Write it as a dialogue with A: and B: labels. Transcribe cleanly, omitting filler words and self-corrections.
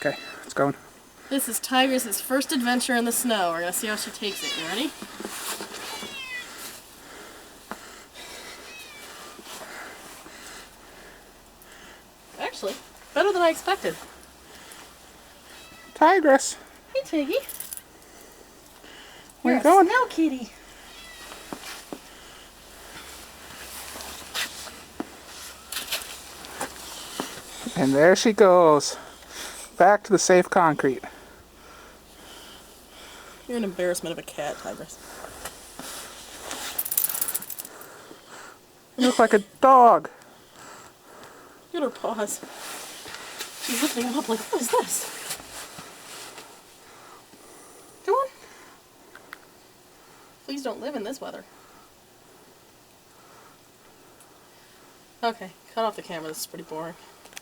A: Okay, it's going.
B: This is Tigress's first adventure in the snow. We're going to see how she takes it. You ready? Actually, better than I expected.
A: Tigress.
B: Hey, Tiggy.
A: Where
B: You're
A: you going?
B: A snow kitty.
A: And there she goes. Back to the safe concrete.
B: You're an embarrassment of a cat, Tigress.
A: You look like a dog.
B: Look at her paws. She's lifting them up like, what is this? Come on. Please don't live in this weather. Okay, cut off the camera. This is pretty boring.